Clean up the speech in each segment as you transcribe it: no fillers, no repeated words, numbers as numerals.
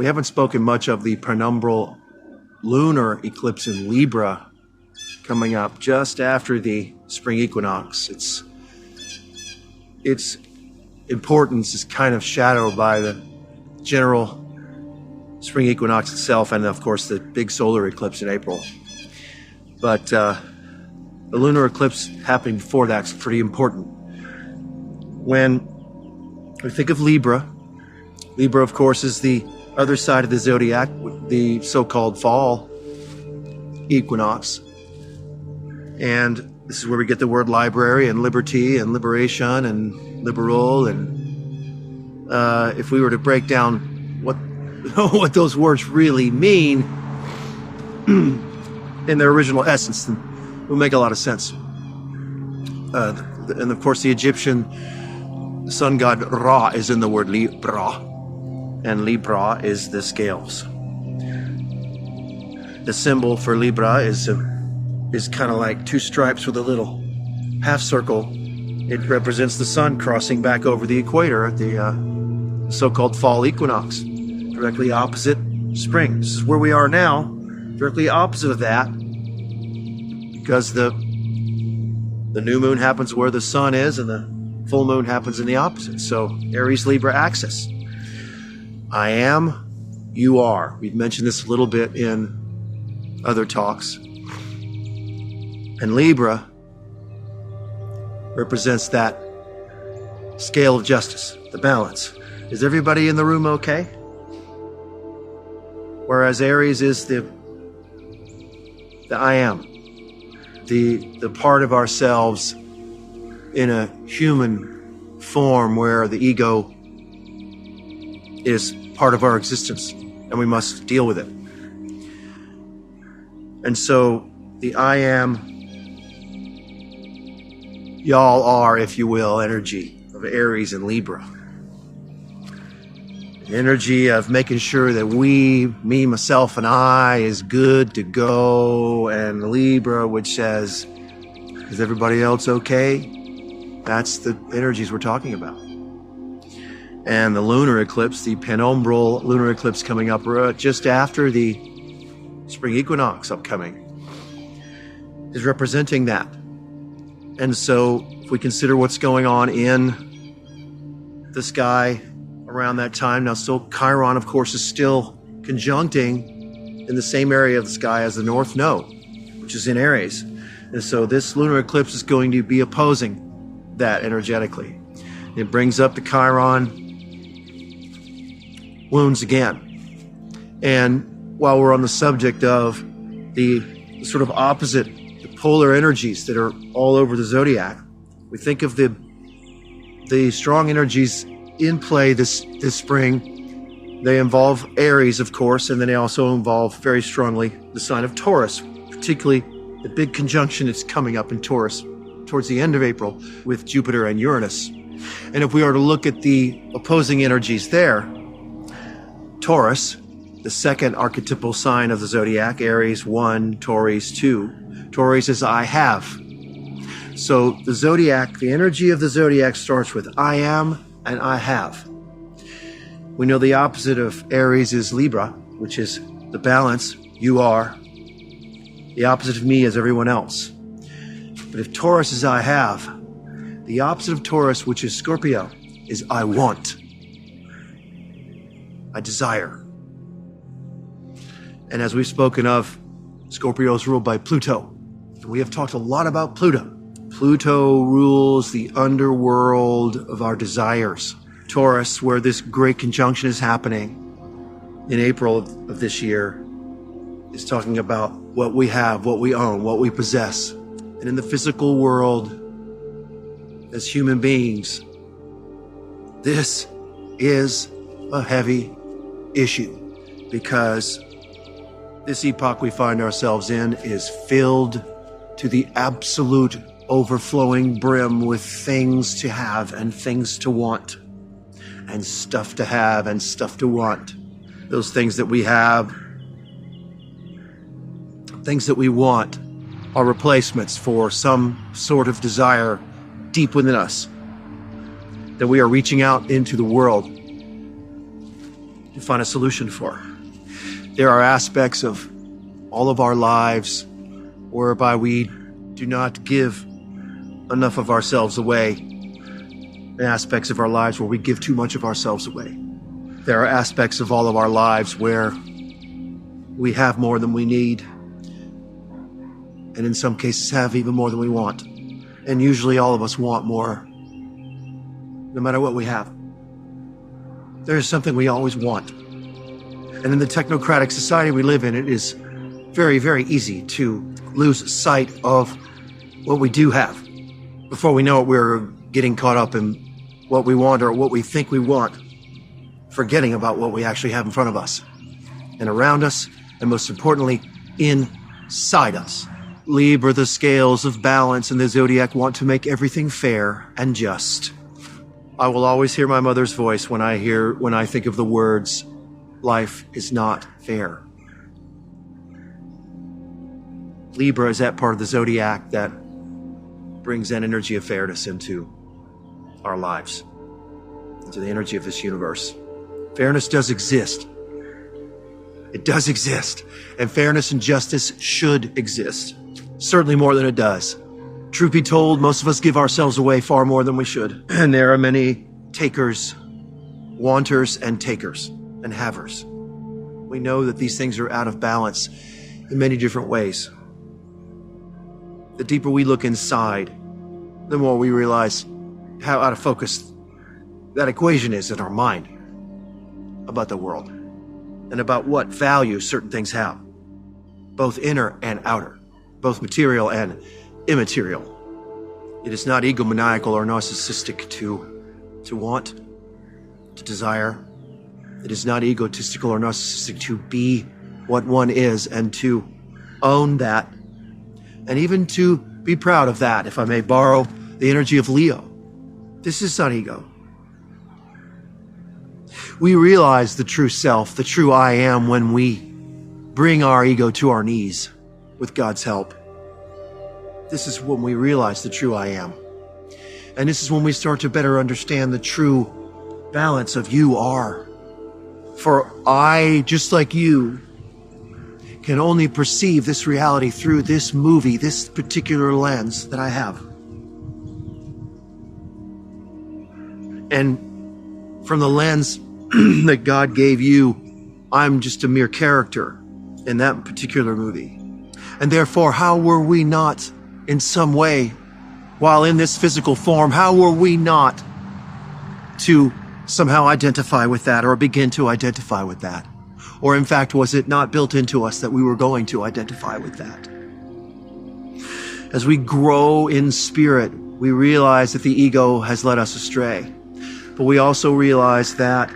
we haven't spoken much of the penumbral lunar eclipse in Libra coming up just after the spring equinox. Its importance is kind of shadowed by the general spring equinox itself and, of course, the big solar eclipse in April. But the lunar eclipse happening before that's pretty important. When we think of Libra, of course, is the other side of the zodiac, the so-called fall equinox. And this is where we get the word library and liberty and liberation and liberal. And if we were to break down what those words really mean in their original essence, then it would make a lot of sense. And of course, the Egyptian sun god Ra is in the word Libra. And Libra is the scales. The symbol for Libra is kind of like two stripes with a little half circle. It represents the sun crossing back over the equator at the so-called fall equinox, directly opposite spring. This is where we are now, directly opposite of that, because the new moon happens where the sun is and the full moon happens in the opposite. So Aries Libra axis. I am, you are. We've mentioned this a little bit in other talks. And Libra represents that scale of justice, the balance. Is everybody in the room okay? Whereas Aries is the I am, the part of ourselves in a human form where the ego is part of our existence and we must deal with it. And so the I am, y'all are, if you will, energy of Aries and Libra. The energy of making sure that we, me, myself, and I is good to go. And Libra, which says, is everybody else okay? That's the energies we're talking about. And the lunar eclipse, the penumbral lunar eclipse coming up just after the spring equinox upcoming, is representing that. And so if we consider what's going on in the sky around that time, now still Chiron, of course, is still conjuncting in the same area of the sky as the North Node, which is in Aries. And so this lunar eclipse is going to be opposing that energetically. It brings up the Chiron wounds again. And while we're on the subject of the sort of opposite, the polar energies that are all over the zodiac, we think of the strong energies in play this spring. They involve Aries, of course, and then they also involve very strongly the sign of Taurus, particularly the big conjunction that's coming up in Taurus towards the end of April with Jupiter and Uranus. And if we are to look at the opposing energies there, Taurus, the second archetypal sign of the zodiac, Aries 1, Taurus 2. Taurus is I have. So the zodiac, the energy of the zodiac starts with I am and I have. We know the opposite of Aries is Libra, which is the balance, you are. The opposite of me is everyone else. But if Taurus is I have, the opposite of Taurus, which is Scorpio, is I want. I desire. And as we've spoken of, Scorpio is ruled by Pluto. We have talked a lot about Pluto. Pluto rules the underworld of our desires. Taurus, where this great conjunction is happening in April of this year, is talking about what we have, what we own, what we possess. And in the physical world, as human beings, this is a heavy issue, because this epoch we find ourselves in is filled to the absolute overflowing brim with things to have and things to want, and stuff to have and stuff to want. Those things that we have, things that we want, are replacements for some sort of desire deep within us that we are reaching out into the world to find a solution for. There are aspects of all of our lives whereby we do not give enough of ourselves away, and aspects of our lives where we give too much of ourselves away. There are aspects of all of our lives where we have more than we need, and in some cases have even more than we want. And usually all of us want more, no matter what we have. There is something we always want. And in the technocratic society we live in, it is very, very easy to lose sight of what we do have. Before we know it, we're getting caught up in what we want or what we think we want, forgetting about what we actually have in front of us and around us, and most importantly, inside us. Libra, the scales of balance in the zodiac, want to make everything fair and just. I will always hear my mother's voice when I think of the words, life is not fair. Libra is that part of the zodiac that brings that energy of fairness into our lives, into the energy of this universe. Fairness does exist. It does exist. And fairness and justice should exist. Certainly more than it does. Truth be told, most of us give ourselves away far more than we should. And there are many takers, wanters, and takers, and havers. We know that these things are out of balance in many different ways. The deeper we look inside, the more we realize how out of focus that equation is in our mind about the world and about what value certain things have, both inner and outer, both material and immaterial. It is not egomaniacal or narcissistic to want, to desire. It is not egotistical or narcissistic to be what one is and to own that, and even to be proud of that, if I may borrow the energy of Leo. This is not ego. We realize the true self, the true I am, when we bring our ego to our knees with God's help. This is when we realize the true I am. And this is when we start to better understand the true balance of you are. For I, just like you, can only perceive this reality through this movie, this particular lens that I have. And from the lens that God gave you, I'm just a mere character in that particular movie. And therefore, how were we not, in some way, while in this physical form, how were we not to somehow identify with that or begin to identify with that? Or in fact, was it not built into us that we were going to identify with that? As we grow in spirit, we realize that the ego has led us astray. But we also realize that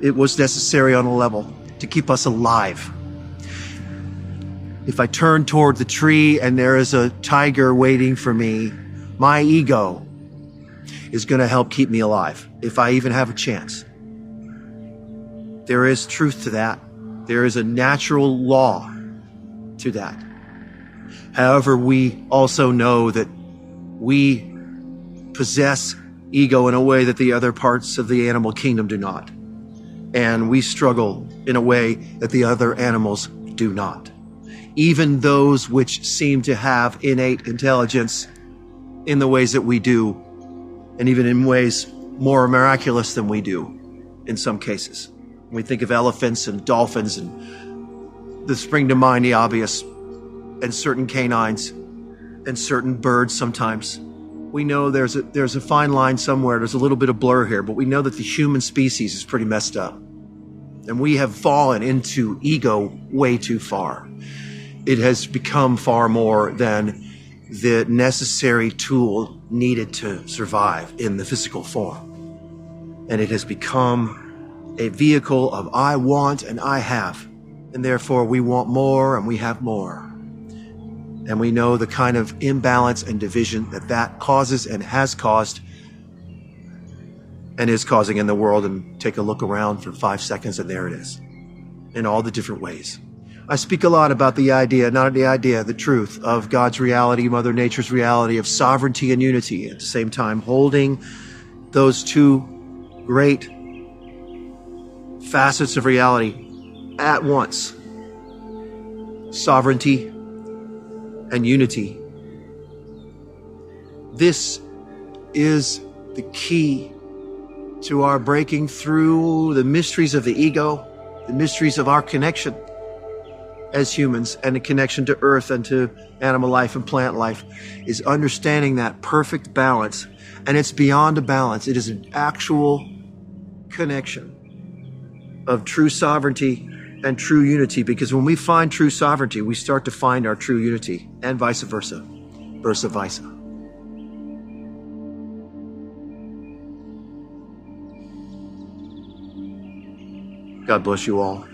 it was necessary on a level to keep us alive. If I turn toward the tree and there is a tiger waiting for me, my ego is going to help keep me alive, if I even have a chance. There is truth to that. There is a natural law to that. However, we also know that we possess ego in a way that the other parts of the animal kingdom do not. And we struggle in a way that the other animals do not. Even those which seem to have innate intelligence in the ways that we do, and even in ways more miraculous than we do in some cases. We think of elephants and dolphins and the spring to mind the obvious, and certain canines and certain birds sometimes. We know there's a fine line somewhere. There's a little bit of blur here, but we know that the human species is pretty messed up. And we have fallen into ego way too far. It has become far more than the necessary tool needed to survive in the physical form. And it has become a vehicle of I want and I have. And therefore we want more and we have more. And we know the kind of imbalance and division that causes and has caused and is causing in the world. And take a look around for 5 seconds and there it is, in all the different ways. I speak a lot about the idea, the truth of God's reality, Mother Nature's reality of sovereignty and unity, at the same time holding those two great facets of reality at once. Sovereignty and unity. This is the key to our breaking through the mysteries of the ego, the mysteries of our connection as humans, and the connection to earth and to animal life and plant life, is understanding that perfect balance. And it's beyond a balance. It is an actual connection of true sovereignty and true unity, because when we find true sovereignty, we start to find our true unity, and vice versa, versa versa. God bless you all.